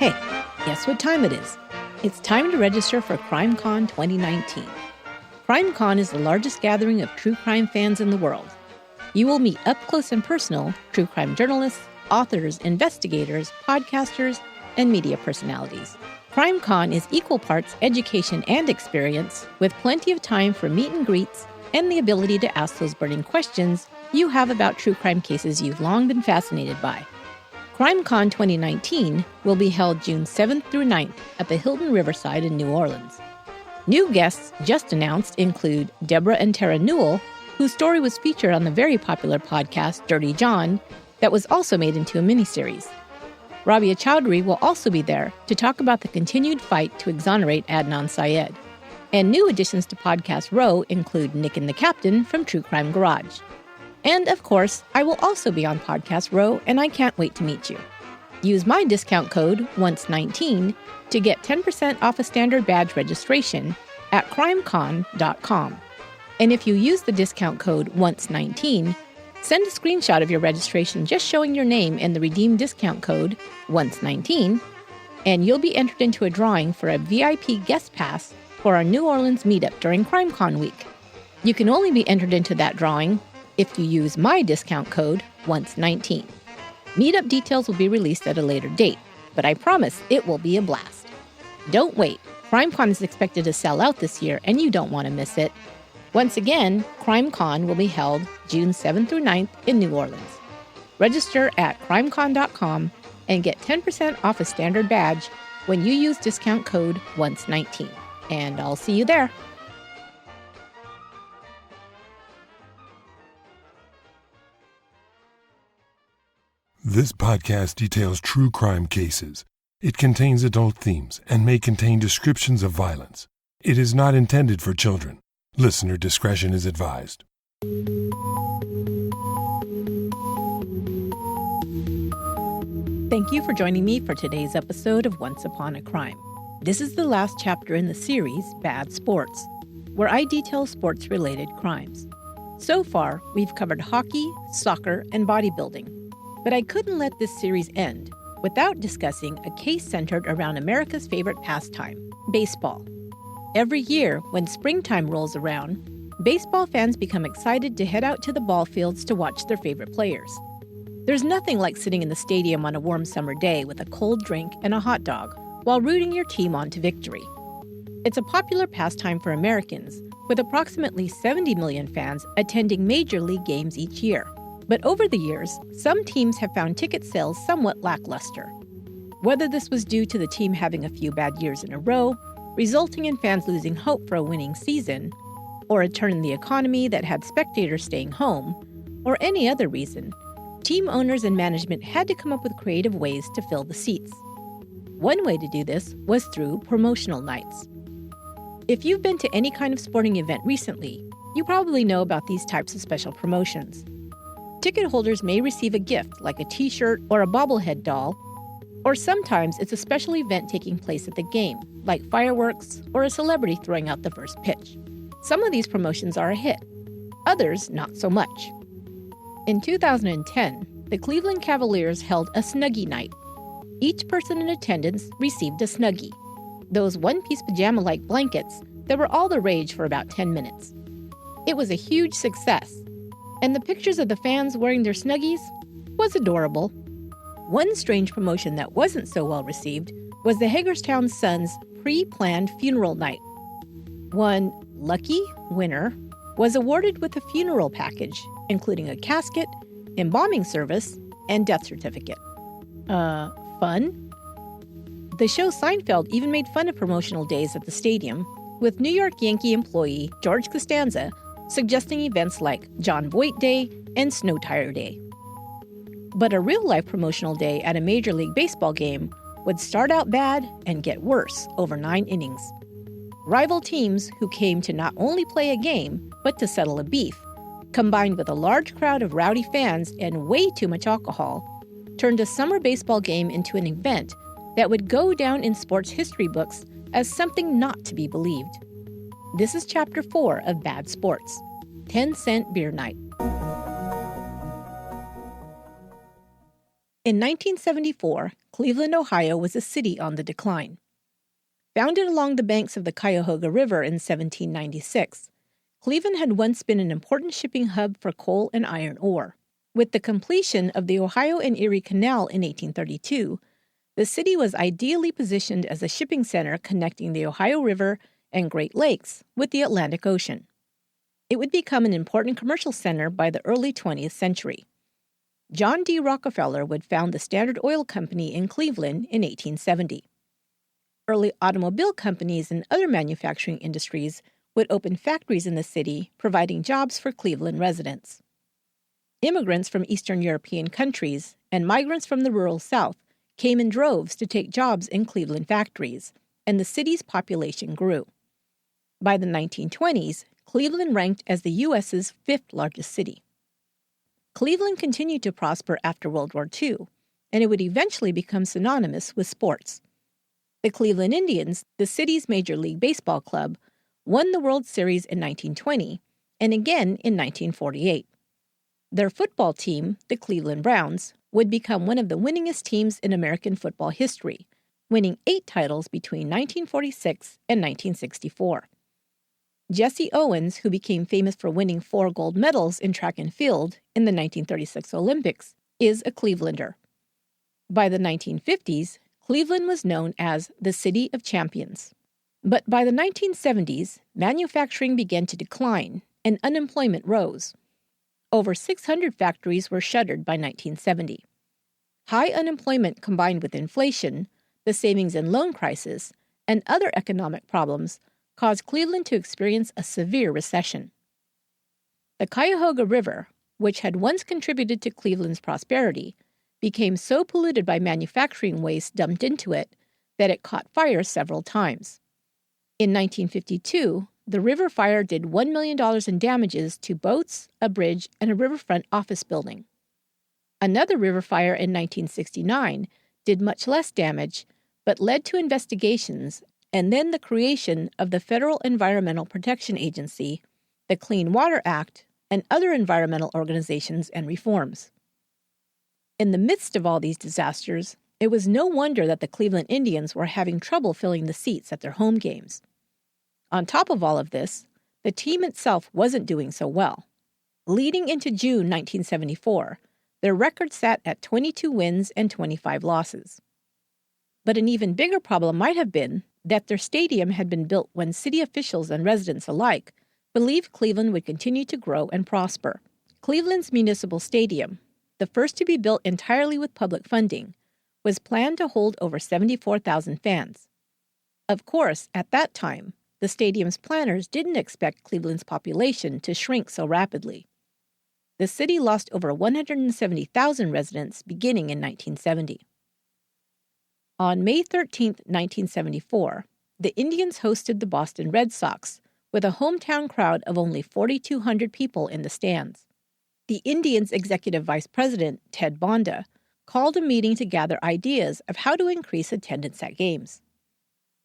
Hey, guess what time it is? It's time to register for CrimeCon 2019. CrimeCon is the largest gathering of true crime fans in the world. You will meet up close and personal true crime journalists, authors, investigators, podcasters, and media personalities. CrimeCon is equal parts education and experience, with plenty of time for meet and greets and the ability to ask those burning questions you have about true crime cases you've long been fascinated by. CrimeCon 2019 will be held June 7th through 9th at the Hilton Riverside in New Orleans. New guests just announced include Deborah and Tara Newell, whose story was featured on the very popular podcast Dirty John, that was also made into a miniseries. Rabia Chowdhury will also be there to talk about the continued fight to exonerate Adnan Syed. And new additions to Podcast Row include Nick and the Captain from True Crime Garage. And, of course, I will also be on Podcast Row, and I can't wait to meet you. Use my discount code, ONCE19, to get 10% off a standard badge registration at crimecon.com. And if you use the discount code ONCE19, send a screenshot of your registration just showing your name and the redeemed discount code, ONCE19, and you'll be entered into a drawing for a VIP guest pass for our New Orleans meetup during CrimeCon week. You can only be entered into that drawing if you use my discount code, ONCE19. Meetup details will be released at a later date, but I promise it will be a blast. Don't wait. CrimeCon is expected to sell out this year, and you don't want to miss it. Once again, CrimeCon will be held June 7th through 9th in New Orleans. Register at crimecon.com and get 10% off a standard badge when you use discount code ONCE19. And I'll see you there. This podcast details true crime cases. It contains adult themes and may contain descriptions of violence. It is not intended for children. Listener discretion is advised. Thank you for joining me for today's episode of Once Upon a Crime. This is the last chapter in the series, Bad Sports, where I detail sports-related crimes. So far, we've covered hockey, soccer, and bodybuilding. But I couldn't let this series end without discussing a case centered around America's favorite pastime, baseball. Every year, when springtime rolls around, baseball fans become excited to head out to the ball fields to watch their favorite players. There's nothing like sitting in the stadium on a warm summer day with a cold drink and a hot dog while rooting your team on to victory. It's a popular pastime for Americans, with approximately 70 million fans attending major league games each year. But over the years, some teams have found ticket sales somewhat lackluster. Whether this was due to the team having a few bad years in a row, resulting in fans losing hope for a winning season, or a turn in the economy that had spectators staying home, or any other reason, team owners and management had to come up with creative ways to fill the seats. One way to do this was through promotional nights. If you've been to any kind of sporting event recently, you probably know about these types of special promotions. Ticket holders may receive a gift like a t-shirt or a bobblehead doll, or sometimes it's a special event taking place at the game, like fireworks or a celebrity throwing out the first pitch. Some of these promotions are a hit, others not so much. In 2010, the Cleveland Cavaliers held a Snuggie Night. Each person in attendance received a Snuggie, those one-piece pajama-like blankets that were all the rage for about 10 minutes. It was a huge success, and the pictures of the fans wearing their Snuggies was adorable. One strange promotion that wasn't so well received was the Hagerstown Suns' pre-planned funeral night. One lucky winner was awarded with a funeral package, including a casket, embalming service, and death certificate. Fun? The show Seinfeld even made fun of promotional days at the stadium, with New York Yankee employee George Costanza suggesting events like John Voight Day and Snow Tire Day. But a real-life promotional day at a Major League Baseball game would start out bad and get worse over 9 innings. Rival teams who came to not only play a game, but to settle a beef, combined with a large crowd of rowdy fans and way too much alcohol, turned a summer baseball game into an event that would go down in sports history books as something not to be believed. This is Chapter 4 of Bad Sports, 10-Cent Beer Night. In 1974, Cleveland, Ohio was a city on the decline. Founded along the banks of the Cuyahoga River in 1796, Cleveland had once been an important shipping hub for coal and iron ore. With the completion of the Ohio and Erie Canal in 1832, the city was ideally positioned as a shipping center connecting the Ohio River and Great Lakes with the Atlantic Ocean. It would become an important commercial center by the early 20th century. John D. Rockefeller would found the Standard Oil Company in Cleveland in 1870. Early automobile companies and other manufacturing industries would open factories in the city, providing jobs for Cleveland residents. Immigrants from Eastern European countries and migrants from the rural South came in droves to take jobs in Cleveland factories, and the city's population grew. By the 1920s, Cleveland ranked as the U.S.'s fifth largest city. Cleveland continued to prosper after World War II, and it would eventually become synonymous with sports. The Cleveland Indians, the city's Major League Baseball club, won the World Series in 1920 and again in 1948. Their football team, the Cleveland Browns, would become one of the winningest teams in American football history, winning 8 titles between 1946 and 1964. Jesse Owens, who became famous for winning 4 gold medals in track and field in the 1936 Olympics, is a Clevelander. By the 1950s, Cleveland was known as the City of Champions. But by the 1970s, manufacturing began to decline and unemployment rose. Over 600 factories were shuttered by 1970. High unemployment combined with inflation, the savings and loan crisis, and other economic problems caused Cleveland to experience a severe recession. The Cuyahoga River, which had once contributed to Cleveland's prosperity, became so polluted by manufacturing waste dumped into it that it caught fire several times. In 1952, the river fire did $1 million in damages to boats, a bridge, and a riverfront office building. Another river fire in 1969 did much less damage, but led to investigations and then the creation of the Federal Environmental Protection Agency, the Clean Water Act, and other environmental organizations and reforms. In the midst of all these disasters, it was no wonder that the Cleveland Indians were having trouble filling the seats at their home games. On top of all of this, the team itself wasn't doing so well. Leading into June 1974, their record sat at 22 wins and 25 losses. But an even bigger problem might have been that their stadium had been built when city officials and residents alike believed Cleveland would continue to grow and prosper. Cleveland's Municipal Stadium, the first to be built entirely with public funding, was planned to hold over 74,000 fans. Of course, at that time, the stadium's planners didn't expect Cleveland's population to shrink so rapidly. The city lost over 170,000 residents beginning in 1970. On May 13, 1974, the Indians hosted the Boston Red Sox with a hometown crowd of only 4,200 people in the stands. The Indians' executive vice president, Ted Bonda, called a meeting to gather ideas of how to increase attendance at games.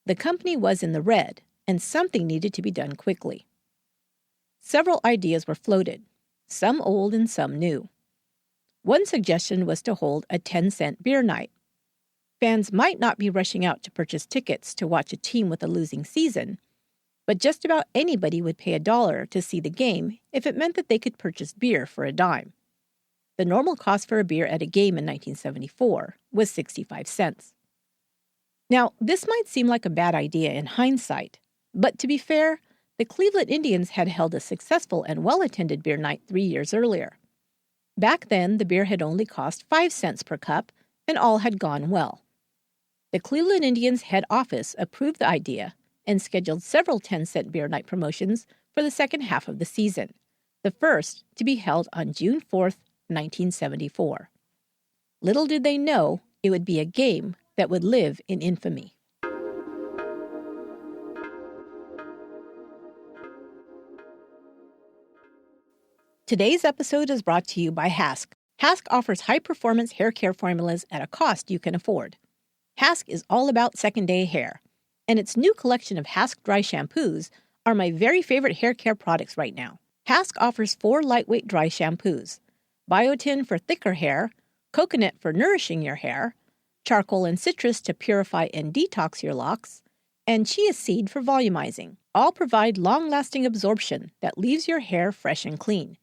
The company was in the red, and something needed to be done quickly. Several ideas were floated, some old and some new. One suggestion was to hold a 10-cent beer night. Fans might not be rushing out to purchase tickets to watch a team with a losing season, but just about anybody would pay $1 to see the game if it meant that they could purchase beer for a dime. The normal cost for a beer at a game in 1974 was 65 cents. Now, this might seem like a bad idea in hindsight, but to be fair, the Cleveland Indians had held a successful and well-attended beer night 3 years earlier. Back then, the beer had only cost 5 cents per cup, and all had gone well. The Cleveland Indians' head office approved the idea and scheduled several 10-cent beer night promotions for the second half of the season, the first to be held on June 4th, 1974. Little did they know it would be a game that would live in infamy. Today's episode is brought to you by Hask. Hask offers high-performance hair care formulas at a cost you can afford. Hask is all about second-day hair, and its new collection of Hask dry shampoos are my very favorite hair care products right now. Hask offers 4 lightweight dry shampoos: Biotin for thicker hair, coconut for nourishing your hair, charcoal and citrus to purify and detox your locks, and chia seed for volumizing. All provide long-lasting absorption that leaves your hair fresh and clean.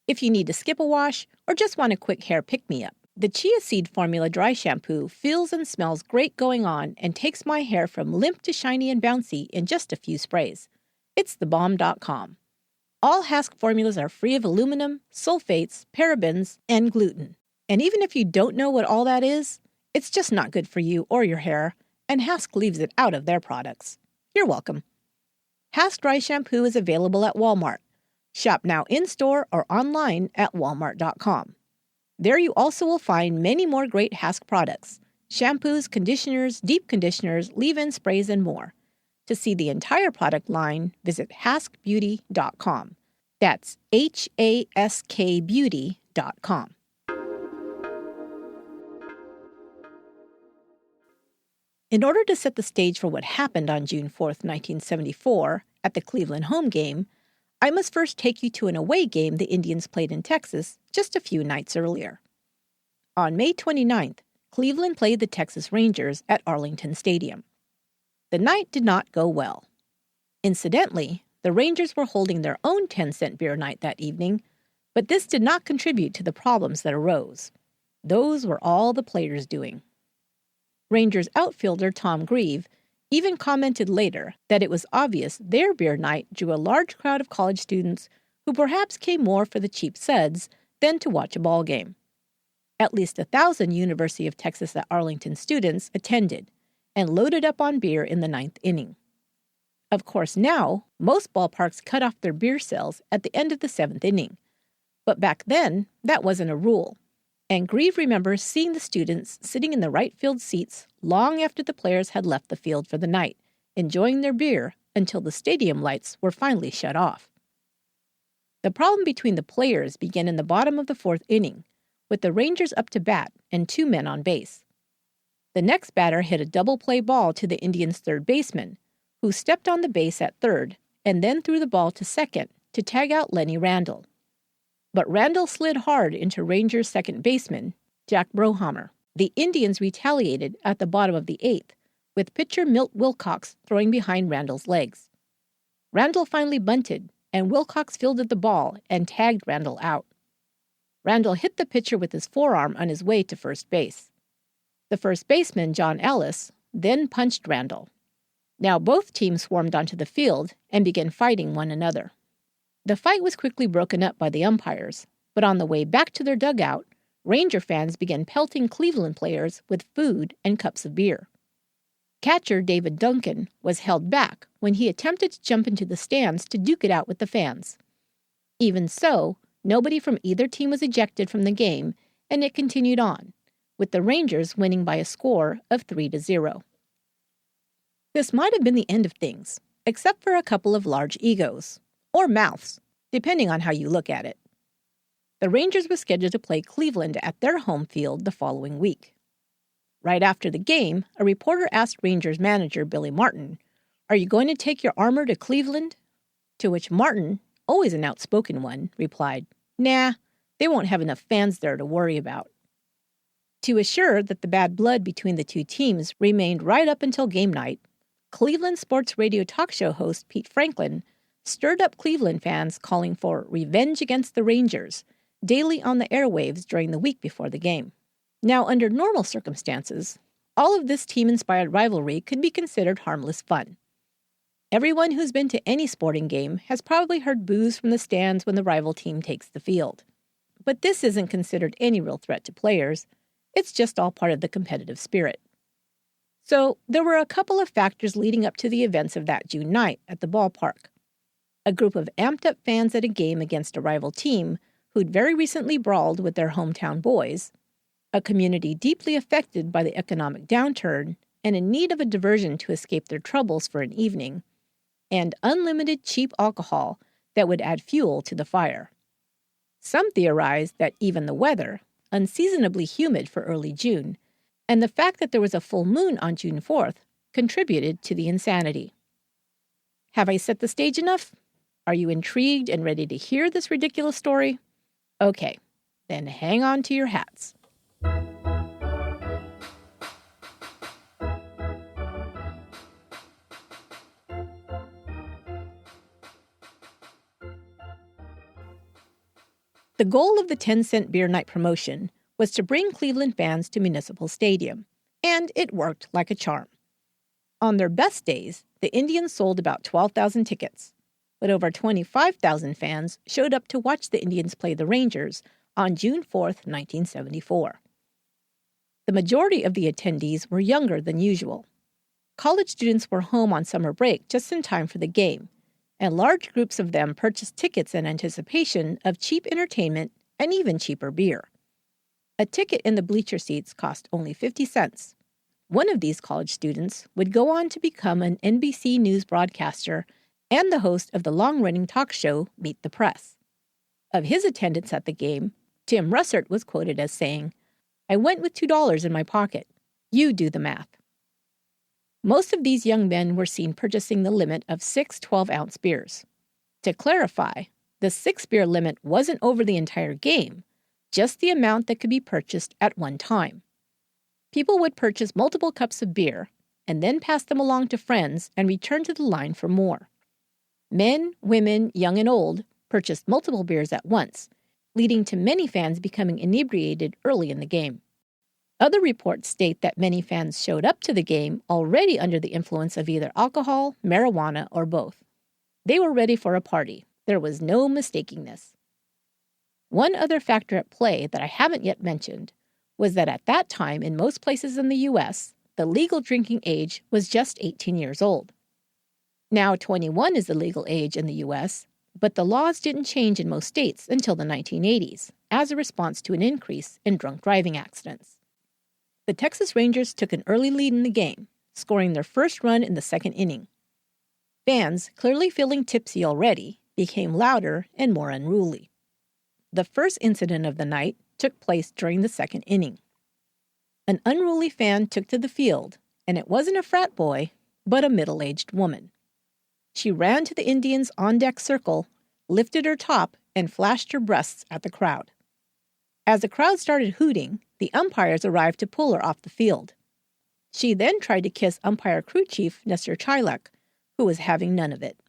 If you need to skip a wash or just want a quick hair pick-me-up, the chia seed formula dry shampoo feels and smells great going on and takes my hair from limp to shiny and bouncy in just a few sprays. It's thebomb.com. All Hask formulas are free of aluminum, sulfates, parabens, and gluten. And even if you don't know what all that is, it's just not good for you or your hair, and Hask leaves it out of their products. You're welcome. Hask Dry Shampoo is available at Walmart. Shop now in-store or online at walmart.com. There you also will find many more great Hask products: shampoos, conditioners, deep conditioners, leave-in sprays, and more. To see the entire product line, visit haskbeauty.com. That's HASKbeauty.com. In order to set the stage for what happened on June 4th, 1974, at the Cleveland home game, I must first take you to an away game the Indians played in Texas just a few nights earlier. On May 29th, Cleveland played the Texas Rangers at Arlington Stadium. The night did not go well. Incidentally, the Rangers were holding their own 10-cent beer night that evening, but this did not contribute to the problems that arose. Those were all the players doing. Rangers outfielder Tom Grieve even commented later that it was obvious their beer night drew a large crowd of college students who perhaps came more for the cheap suds than to watch a ball game. At least 1,000 University of Texas at Arlington students attended and loaded up on beer in the 9th inning. Of course, now, most ballparks cut off their beer sales at the end of the 7th inning. But back then, that wasn't a rule. And Grieve remembers seeing the students sitting in the right field seats long after the players had left the field for the night, enjoying their beer until the stadium lights were finally shut off. The problem between the players began in the bottom of the 4th inning, with the Rangers up to bat and 2 men on base. The next batter hit a double play ball to the Indians' third baseman, who stepped on the base at third and then threw the ball to second to tag out Lenny Randle. But Randle slid hard into Rangers' second baseman, Jack Brohammer. The Indians retaliated at the bottom of the 8th, with pitcher Milt Wilcox throwing behind Randle's legs. Randle finally bunted, and Wilcox fielded the ball and tagged Randle out. Randle hit the pitcher with his forearm on his way to first base. The first baseman, John Ellis, then punched Randle. Now both teams swarmed onto the field and began fighting one another. The fight was quickly broken up by the umpires, but on the way back to their dugout, Ranger fans began pelting Cleveland players with food and cups of beer. Catcher David Duncan was held back when he attempted to jump into the stands to duke it out with the fans. Even so, nobody from either team was ejected from the game, and it continued on, with the Rangers winning by a score of 3-0. This might have been the end of things, except for a couple of large egos, or mouths, depending on how you look at it. The Rangers were scheduled to play Cleveland at their home field the following week. Right after the game, a reporter asked Rangers manager Billy Martin, "Are you going to take your armor to Cleveland?" To which Martin, always an outspoken one, replied, "Nah, they won't have enough fans there to worry about." To assure that the bad blood between the two teams remained right up until game night, Cleveland sports radio talk show host Pete Franklin stirred up Cleveland fans calling for revenge against the Rangers daily on the airwaves during the week before the game. Now, under normal circumstances, all of this team-inspired rivalry could be considered harmless fun. Everyone who's been to any sporting game has probably heard boos from the stands when the rival team takes the field. But this isn't considered any real threat to players. It's just all part of the competitive spirit. So, there were a couple of factors leading up to the events of that June night at the ballpark. A group of amped-up fans at a game against a rival team who'd very recently brawled with their hometown boys, a community deeply affected by the economic downturn and in need of a diversion to escape their troubles for an evening, and unlimited cheap alcohol that would add fuel to the fire. Some theorized that even the weather, unseasonably humid for early June, and the fact that there was a full moon on June 4th contributed to the insanity. Have I set the stage enough? Are you intrigued and ready to hear this ridiculous story? Okay, then hang on to your hats. The goal of the 10-cent beer night promotion was to bring Cleveland fans to Municipal Stadium, and it worked like a charm. On their best days, the Indians sold about 12,000 tickets, but over 25,000 fans showed up to watch the Indians play the Rangers on June 4, 1974. The majority of the attendees were younger than usual. College students were home on summer break just in time for the game, and large groups of them purchased tickets in anticipation of cheap entertainment and even cheaper beer. A ticket in the bleacher seats cost only 50 cents. One of these college students would go on to become an NBC News broadcaster and the host of the long-running talk show Meet the Press. Of his attendance at the game, Tim Russert was quoted as saying, "I went with $2 in my pocket. You do the math." Most of these young men were seen purchasing the limit of 6 12-ounce beers. To clarify, the 6-beer limit wasn't over the entire game, just the amount that could be purchased at one time. People would purchase multiple cups of beer and then pass them along to friends and return to the line for more. Men, women, young and old purchased multiple beers at once, leading to many fans becoming inebriated early in the game. Other reports state that many fans showed up to the game already under the influence of either alcohol, marijuana, or both. They were ready for a party. There was no mistaking this. One other factor at play that I haven't yet mentioned was that at that time in most places in the U.S., the legal drinking age was just 18 years old. Now 21 is the legal age in the U.S., but the laws didn't change in most states until the 1980s as a response to an increase in drunk driving accidents. The Texas Rangers took an early lead in the game, scoring their first run in the second inning. Fans, clearly feeling tipsy already, became louder and more unruly. The first incident of the night took place during the second inning. An unruly fan took to the field, and it wasn't a frat boy, but a middle-aged woman. She ran to the Indians' on-deck circle, lifted her top, and flashed her breasts at the crowd. As the crowd started hooting, the umpires arrived to pull her off the field. She then tried to kiss umpire crew chief Nestor Chilek, who was having none of it.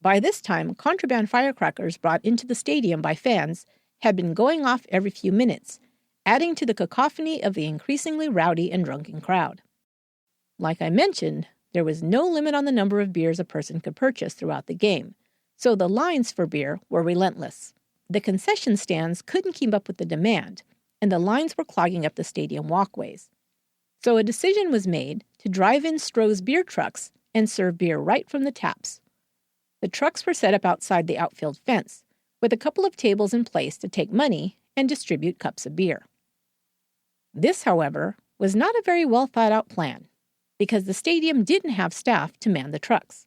By this time, contraband firecrackers brought into the stadium by fans had been going off every few minutes, adding to the cacophony of the increasingly rowdy and drunken crowd. Like I mentioned, there was no limit on the number of beers a person could purchase throughout the game, so the lines for beer were relentless. The concession stands couldn't keep up with the demand, and the lines were clogging up the stadium walkways. So a decision was made to drive in Stroh's beer trucks and serve beer right from the taps. The trucks were set up outside the outfield fence, with a couple of tables in place to take money and distribute cups of beer. This, however, was not a very well thought-out plan, because the stadium didn't have staff to man the trucks.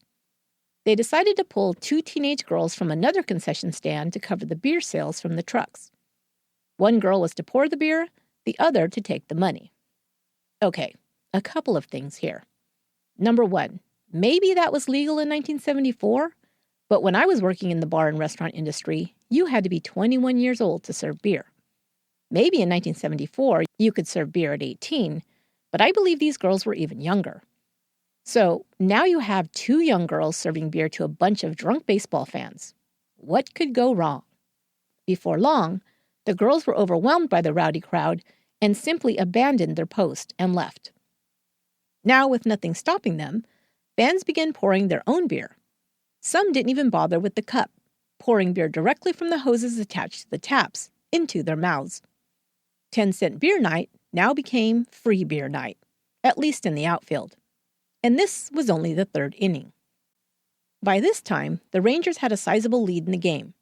They decided to pull 2 teenage girls from another concession stand to cover the beer sales from the trucks. One girl was to pour the beer, the other to take the money. Okay, a couple of things here. Number one, maybe that was legal in 1974, but when I was working in the bar and restaurant industry, you had to be 21 years old to serve beer. Maybe in 1974, you could serve beer at 18, but I believe these girls were even younger. So now you have 2 young girls serving beer to a bunch of drunk baseball fans. What could go wrong? Before long, the girls were overwhelmed by the rowdy crowd and simply abandoned their post and left. Now, with nothing stopping them, fans began pouring their own beer. Some didn't even bother with the cup, pouring beer directly from the hoses attached to the taps into their mouths. 10-cent beer night now became free beer night, at least in the outfield. And this was only the 3rd inning. By this time, the Rangers had a sizable lead in the game.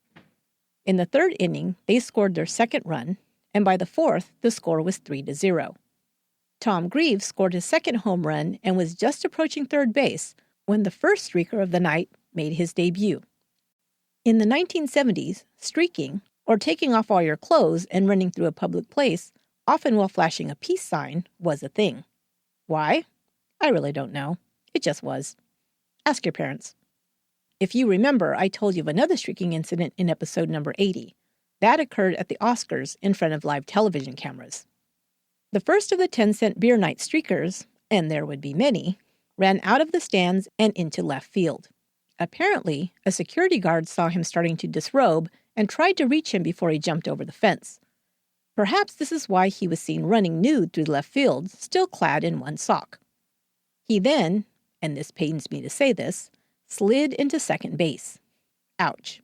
In the 3rd inning, they scored their 2nd run, and by the 4th, the score was 3-0. Tom Greaves scored his 2nd home run and was just approaching third base when the first streaker of the night made his debut. In the 1970s, streaking, or taking off all your clothes and running through a public place, often while flashing a peace sign, was a thing. Why? I really don't know. It just was. Ask your parents. If you remember, I told you of another streaking incident in episode number 80. That occurred at the Oscars in front of live television cameras. The first of the 10-cent beer night streakers, and there would be many, ran out of the stands and into left field. Apparently, a security guard saw him starting to disrobe and tried to reach him before he jumped over the fence. Perhaps this is why he was seen running nude through left field, still clad in one sock. He then, and this pains me to say this, slid into second base. Ouch.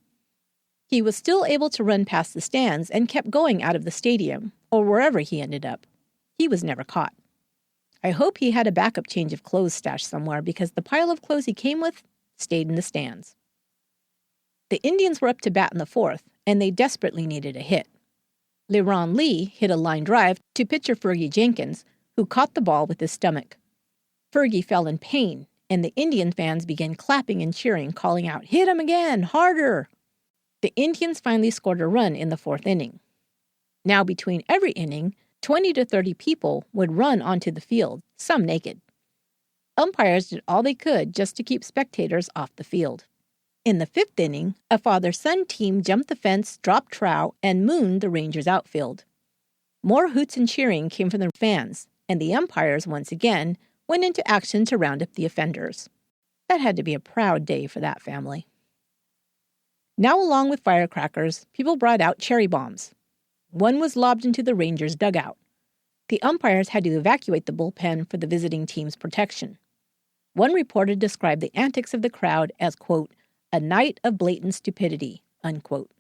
He was still able to run past the stands and kept going out of the stadium, or wherever he ended up. He was never caught. I hope he had a backup change of clothes stashed somewhere because the pile of clothes he came with stayed in the stands. The Indians were up to bat in the fourth, and they desperately needed a hit. LeRon Lee hit a line drive to pitcher Fergie Jenkins, who caught the ball with his stomach. Fergie fell in pain, and the Indian fans began clapping and cheering, calling out, "Hit him again! Harder!" The Indians finally scored a run in the fourth inning. Now, between every inning, 20 to 30 people would run onto the field, some naked. Umpires did all they could just to keep spectators off the field. In the fifth inning, a father-son team jumped the fence, dropped trow, and mooned the Rangers' outfield. More hoots and cheering came from the fans, and the umpires, once again, went into action to round up the offenders. That had to be a proud day for that family. Now, along with firecrackers, people brought out cherry bombs. One was lobbed into the Rangers' dugout. The umpires had to evacuate the bullpen for the visiting team's protection. One reporter described the antics of the crowd as, quote, "a night of blatant stupidity," unquote.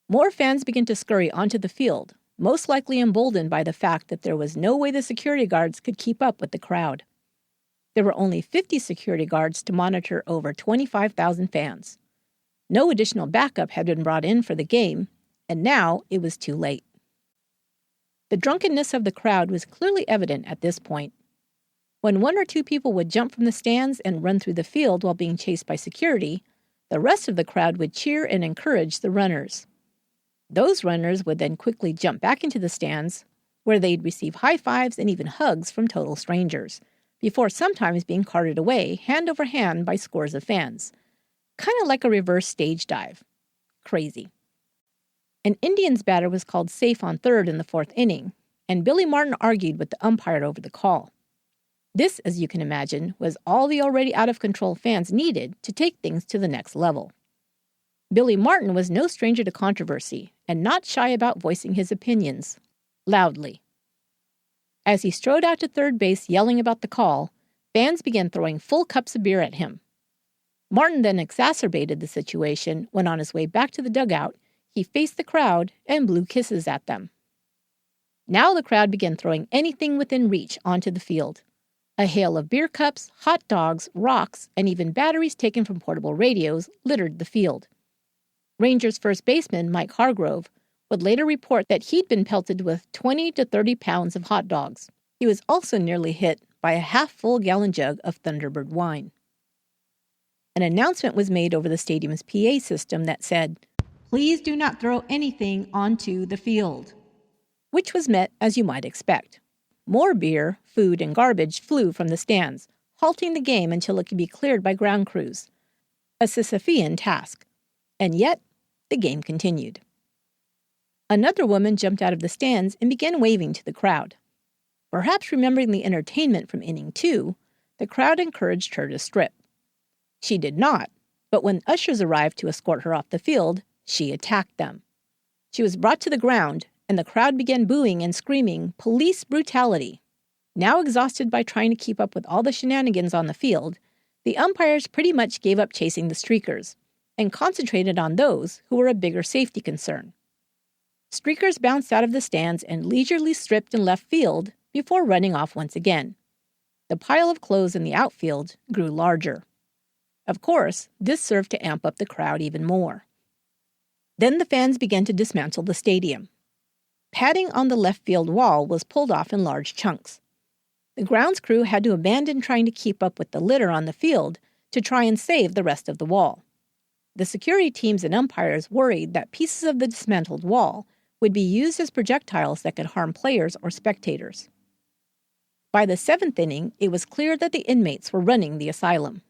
More fans began to scurry onto the field, most likely emboldened by the fact that there was no way the security guards could keep up with the crowd. There were only 50 security guards to monitor over 25,000 fans. No additional backup had been brought in for the game, and now it was too late. The drunkenness of the crowd was clearly evident at this point. When one or two people would jump from the stands and run through the field while being chased by security, the rest of the crowd would cheer and encourage the runners. Those runners would then quickly jump back into the stands, where they'd receive high fives and even hugs from total strangers, before sometimes being carted away hand over hand by scores of fans. Kind of like a reverse stage dive. Crazy. An Indians batter was called safe on third in the fourth inning, and Billy Martin argued with the umpire over the call. This, as you can imagine, was all the already out-of-control fans needed to take things to the next level. Billy Martin was no stranger to controversy, and not shy about voicing his opinions, loudly. As he strode out to third base yelling about the call, fans began throwing full cups of beer at him. Martin then exacerbated the situation when on his way back to the dugout, he faced the crowd and blew kisses at them. Now the crowd began throwing anything within reach onto the field. A hail of beer cups, hot dogs, rocks, and even batteries taken from portable radios littered the field. Rangers first baseman Mike Hargrove would later report that he'd been pelted with 20 to 30 pounds of hot dogs. He was also nearly hit by a half-full gallon jug of Thunderbird wine. An announcement was made over the stadium's PA system that said, "Please do not throw anything onto the field," which was met as you might expect. More beer, food, and garbage flew from the stands, halting the game until it could be cleared by ground crews. A Sisyphean task. And yet, the game continued. Another woman jumped out of the stands and began waving to the crowd. Perhaps remembering the entertainment from inning 2, the crowd encouraged her to strip. She did not, but when ushers arrived to escort her off the field, she attacked them. She was brought to the ground, and the crowd began booing and screaming, "Police brutality." Now exhausted by trying to keep up with all the shenanigans on the field, the umpires pretty much gave up chasing the streakers and concentrated on those who were a bigger safety concern. Streakers bounced out of the stands and leisurely stripped in left field before running off once again. The pile of clothes in the outfield grew larger. Of course, this served to amp up the crowd even more. Then the fans began to dismantle the stadium. Padding on the left field wall was pulled off in large chunks. The grounds crew had to abandon trying to keep up with the litter on the field to try and save the rest of the wall. The security teams and umpires worried that pieces of the dismantled wall would be used as projectiles that could harm players or spectators. By the seventh inning, it was clear that the inmates were running the asylum.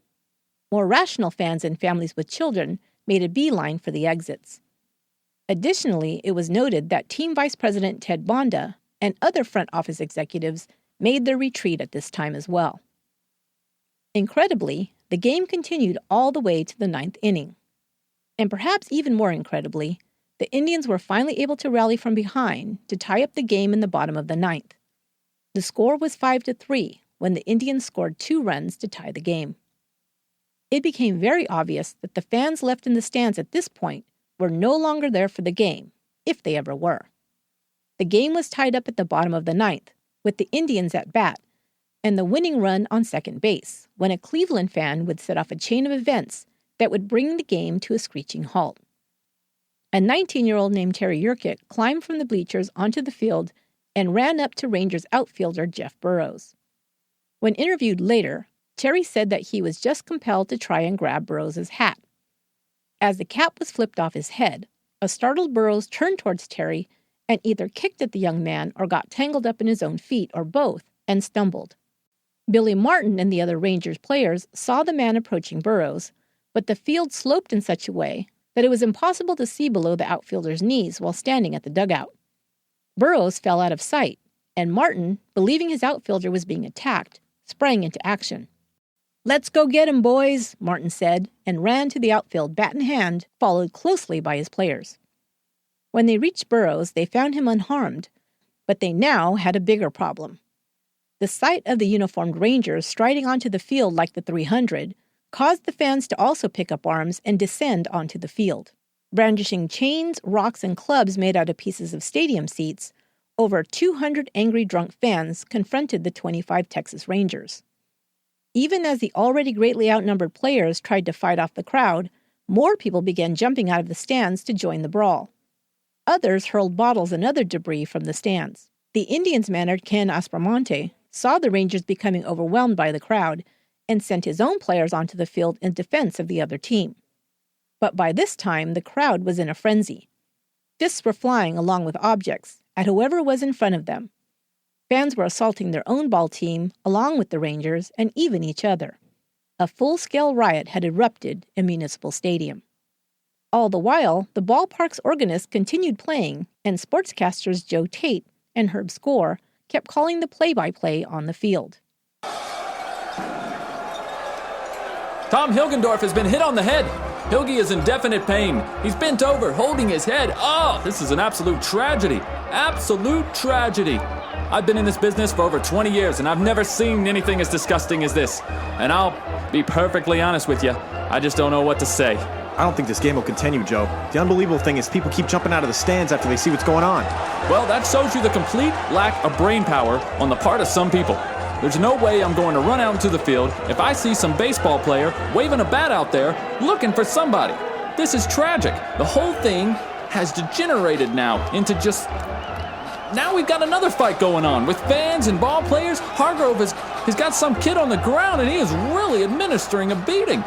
More rational fans and families with children made a beeline for the exits. Additionally, it was noted that Team Vice President Ted Bonda and other front office executives made their retreat at this time as well. Incredibly, the game continued all the way to the ninth inning. And perhaps even more incredibly, the Indians were finally able to rally from behind to tie up the game in the bottom of the ninth. The score was 5-3 when the Indians scored 2 runs to tie the game. It became very obvious that the fans left in the stands at this point were no longer there for the game, if they ever were. The game was tied up at the bottom of the ninth, with the Indians at bat, and the winning run on second base, when a Cleveland fan would set off a chain of events that would bring the game to a screeching halt. A 19-year-old named Terry Yurkit climbed from the bleachers onto the field and ran up to Rangers outfielder Jeff Burroughs. When interviewed later, Terry said that he was just compelled to try and grab Burroughs' hat. As the cap was flipped off his head, a startled Burroughs turned towards Terry and either kicked at the young man or got tangled up in his own feet, or both, and stumbled. Billy Martin and the other Rangers players saw the man approaching Burroughs, but the field sloped in such a way that it was impossible to see below the outfielder's knees while standing at the dugout. Burroughs fell out of sight, and Martin, believing his outfielder was being attacked, sprang into action. "Let's go get him, boys," Martin said, and ran to the outfield, bat in hand, followed closely by his players. When they reached Burroughs, they found him unharmed, but they now had a bigger problem. The sight of the uniformed Rangers striding onto the field like the 300 caused the fans to also pick up arms and descend onto the field. Brandishing chains, rocks, and clubs made out of pieces of stadium seats, over 200 angry drunk fans confronted the 25 Texas Rangers. Even as the already greatly outnumbered players tried to fight off the crowd, more people began jumping out of the stands to join the brawl. Others hurled bottles and other debris from the stands. The Indians manager Ken Aspromonte saw the Rangers becoming overwhelmed by the crowd and sent his own players onto the field in defense of the other team. But by this time, the crowd was in a frenzy. Fists were flying along with objects at whoever was in front of them. Fans were assaulting their own ball team, along with the Rangers, and even each other. A full-scale riot had erupted in Municipal Stadium. All the while, the ballpark's organist continued playing, and sportscasters Joe Tate and Herb Score kept calling the play-by-play on the field. Tom Hilgendorf has been hit on the head. Hilgi is in definite pain. He's bent over, holding his head. Oh, this is an absolute tragedy. Absolute tragedy. I've been in this business for over 20 years, and I've never seen anything as disgusting as this. And I'll be perfectly honest with you, I just don't know what to say. I don't think this game will continue, Joe. The unbelievable thing is people keep jumping out of the stands after they see what's going on. Well, that shows you the complete lack of brain power on the part of some people. There's no way I'm going to run out into the field if I see some baseball player waving a bat out there looking for somebody. This is tragic. The whole thing has degenerated now into just... Now we've got another fight going on with fans and ball players. Hargrove has got some kid on the ground, and he is really administering a beating.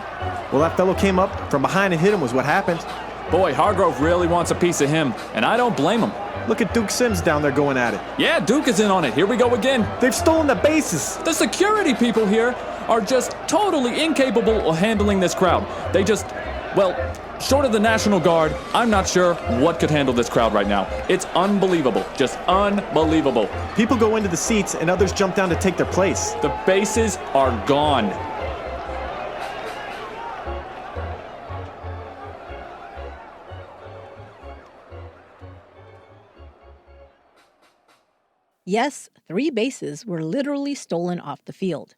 Well, that fellow came up from behind and hit him was what happened. Boy, Hargrove really wants a piece of him, and I don't blame him. Look at Duke Sims down there going at it. Yeah, Duke is in on it. Here we go again. They've stolen the bases. The security people here are just totally incapable of handling this crowd. They just, well, short of the National Guard, I'm not sure what could handle this crowd right now. It's unbelievable. Just unbelievable. People go into the seats and others jump down to take their place. The bases are gone. Yes, 3 bases were literally stolen off the field.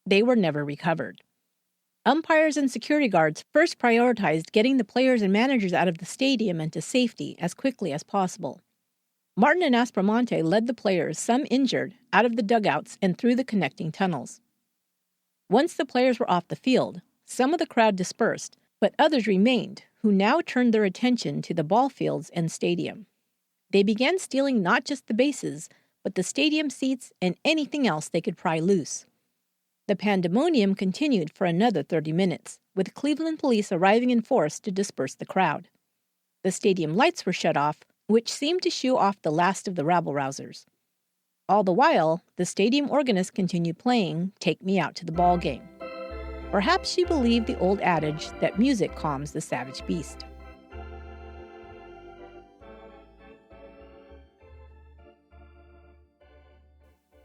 They were never recovered. Umpires and security guards first prioritized getting the players and managers out of the stadium and to safety as quickly as possible. Martin and Aspromonte led the players, some injured, out of the dugouts and through the connecting tunnels. Once the players were off the field, some of the crowd dispersed, but others remained, who now turned their attention to the ball fields and stadium. They began stealing not just the bases, but the stadium seats and anything else they could pry loose. The pandemonium continued for another 30 minutes, with Cleveland police arriving in force to disperse the crowd. The stadium lights were shut off, which seemed to shoo off the last of the rabble-rousers. All the while, the stadium organist continued playing "Take Me Out to the Ball Game." Perhaps she believed the old adage that music calms the savage beast.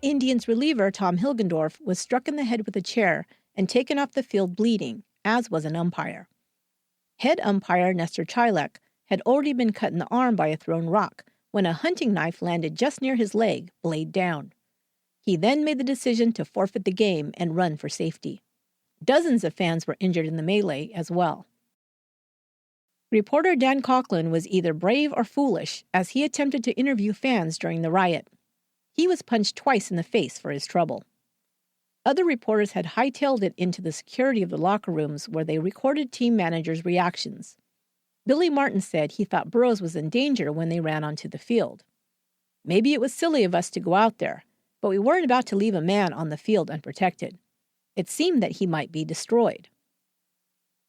Indians reliever Tom Hilgendorf was struck in the head with a chair and taken off the field bleeding, as was an umpire. Head umpire Nestor Chilek had already been cut in the arm by a thrown rock when a hunting knife landed just near his leg, blade down. He then made the decision to forfeit the game and run for safety. Dozens of fans were injured in the melee as well. Reporter Dan Coughlin was either brave or foolish as he attempted to interview fans during the riot. He was punched twice in the face for his trouble. Other reporters had hightailed it into the security of the locker rooms where they recorded team managers' reactions. Billy Martin said he thought Burroughs was in danger when they ran onto the field. Maybe it was silly of us to go out there, but we weren't about to leave a man on the field unprotected. It seemed that he might be destroyed.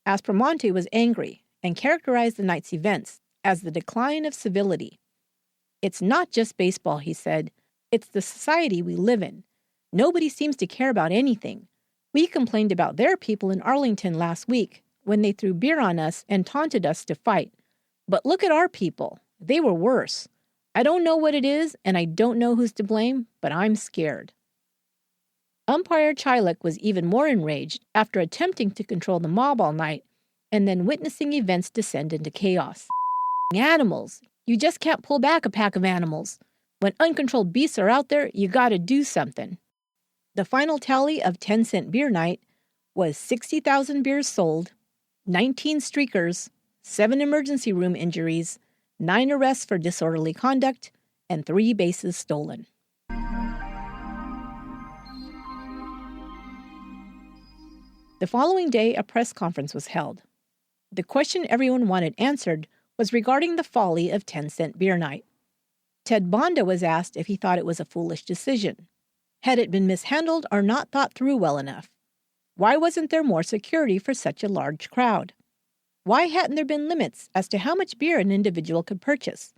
Aspromonte was angry and characterized the night's events as the decline of civility. It's not just baseball, he said. It's the society we live in. Nobody seems to care about anything. We complained about their people in Arlington last week when they threw beer on us and taunted us to fight. But look at our people. They were worse. I don't know what it is, and I don't know who's to blame, but I'm scared. Umpire Chilek was even more enraged after attempting to control the mob all night and then witnessing events descend into chaos. Animals. You just can't pull back a pack of animals. When uncontrolled beasts are out there, you gotta do something. The final tally of 10-cent beer night was 60,000 beers sold, 19 streakers, 7 emergency room injuries, 9 arrests for disorderly conduct, and 3 bases stolen. The following day, a press conference was held. The question everyone wanted answered was regarding the folly of 10-cent beer night. Ted Bonda was asked if he thought it was a foolish decision. Had it been mishandled or not thought through well enough? Why wasn't there more security for such a large crowd? Why hadn't there been limits as to how much beer an individual could purchase?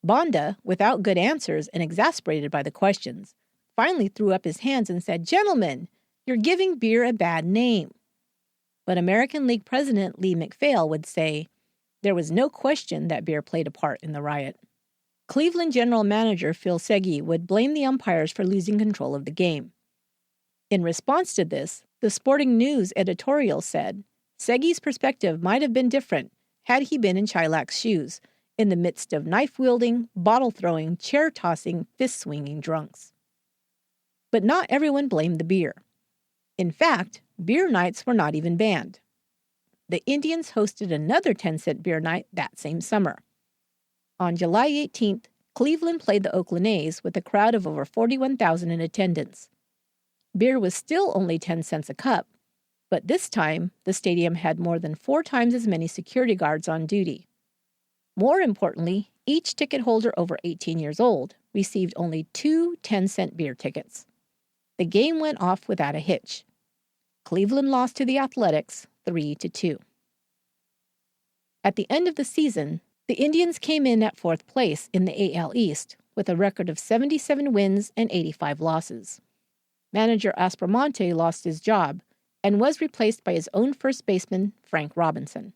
Bonda, without good answers and exasperated by the questions, finally threw up his hands and said, "Gentlemen, you're giving beer a bad name." But American League President Lee MacPhail would say, there was no question that beer played a part in the riot. Cleveland General Manager Phil Segui would blame the umpires for losing control of the game. In response to this, the Sporting News editorial said, Segui's perspective might have been different had he been in Chilak's shoes, in the midst of knife-wielding, bottle-throwing, chair-tossing, fist-swinging drunks. But not everyone blamed the beer. In fact, beer nights were not even banned. The Indians hosted another 10-cent beer night that same summer. On July 18th, Cleveland played the Oakland A's with a crowd of over 41,000 in attendance. Beer was still only 10 cents a cup, but this time the stadium had more than 4 times as many security guards on duty. More importantly, each ticket holder over 18 years old received only 2 10-cent beer tickets. The game went off without a hitch. Cleveland lost to the Athletics 3-2. At the end of the season, the Indians came in at 4th place in the AL East with a record of 77 wins and 85 losses. Manager Aspromonte lost his job and was replaced by his own first baseman, Frank Robinson.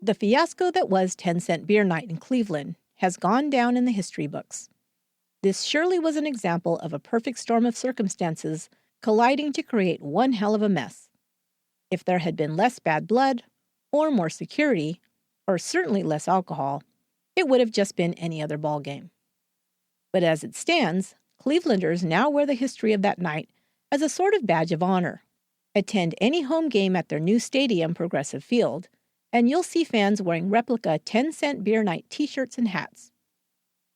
The fiasco that was 10-cent beer night in Cleveland has gone down in the history books. This surely was an example of a perfect storm of circumstances colliding to create one hell of a mess. If there had been less bad blood, or more security, or certainly less alcohol, it would have just been any other ballgame. But as it stands, Clevelanders now wear the history of that night as a sort of badge of honor. Attend any home game at their new stadium, Progressive Field, and you'll see fans wearing replica 10-cent beer night t-shirts and hats.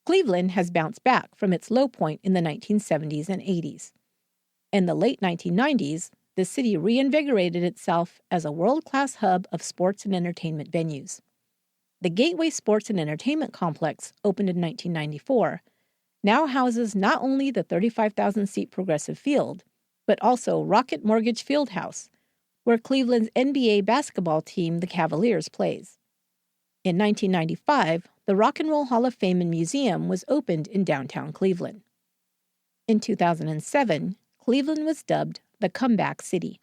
Cleveland has bounced back from its low point in the 1970s and 80s. In the late 1990s, the city reinvigorated itself as a world-class hub of sports and entertainment venues. The Gateway Sports and Entertainment Complex, opened in 1994, now houses not only the 35,000-seat Progressive Field, but also Rocket Mortgage Fieldhouse, where Cleveland's NBA basketball team, the Cavaliers, plays. In 1995, the Rock and Roll Hall of Fame and Museum was opened in downtown Cleveland. In 2007, Cleveland was dubbed the Comeback City.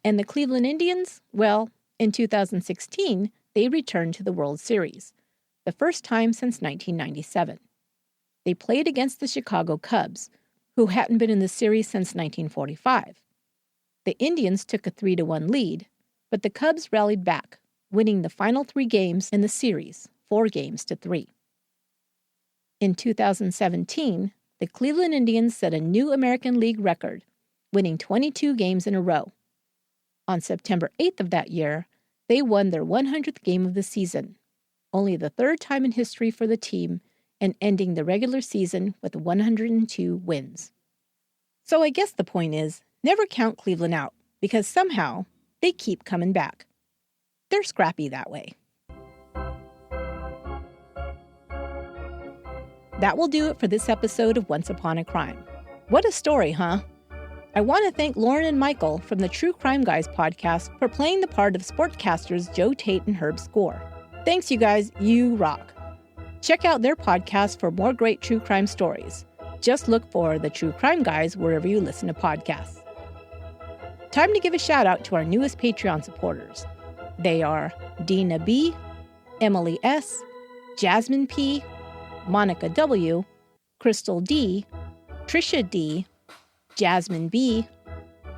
And the Cleveland Indians? Well, in 2016, they returned to the World Series, the first time since 1997. They played against the Chicago Cubs, who hadn't been in the series since 1945. The Indians took a 3-1 lead, but the Cubs rallied back, winning the final 3 games in the series, 4-3. In 2017, the Cleveland Indians set a new American League record, winning 22 games in a row. On September 8th of that year, they won their 100th game of the season, only the 3rd time in history for the team, and ending the regular season with 102 wins. So I guess the point is, never count Cleveland out, because somehow they keep coming back. They're scrappy that way. That will do it for this episode of Once Upon a Crime. What a story, huh? I want to thank Lauren and Michael from the True Crime Guys podcast for playing the part of sportscasters Joe Tate and Herb Score. Thanks, you guys. You rock. Check out their podcast for more great true crime stories. Just look for the True Crime Guys wherever you listen to podcasts. Time to give a shout out to our newest Patreon supporters. They are Dina B, Emily S, Jasmine P, Monica W, Crystal D, Trisha D, Jasmine B,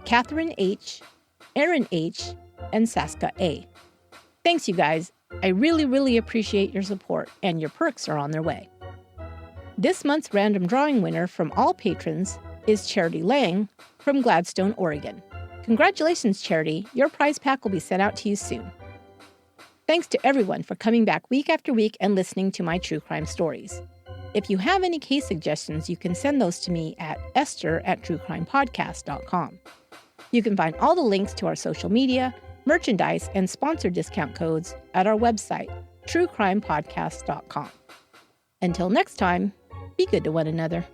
Catherine H, Aaron H, and Saska A. Thanks, you guys. I really, really appreciate your support, and your perks are on their way. This month's random drawing winner from all patrons is Charity Lang from Gladstone, Oregon. Congratulations, Charity. Your prize pack will be sent out to you soon. Thanks to everyone for coming back week after week and listening to my true crime stories. If you have any case suggestions, you can send those to me at esther@truecrimepodcast.com. You can find all the links to our social media, merchandise, and sponsor discount codes at our website, truecrimepodcast.com. Until next time, be good to one another.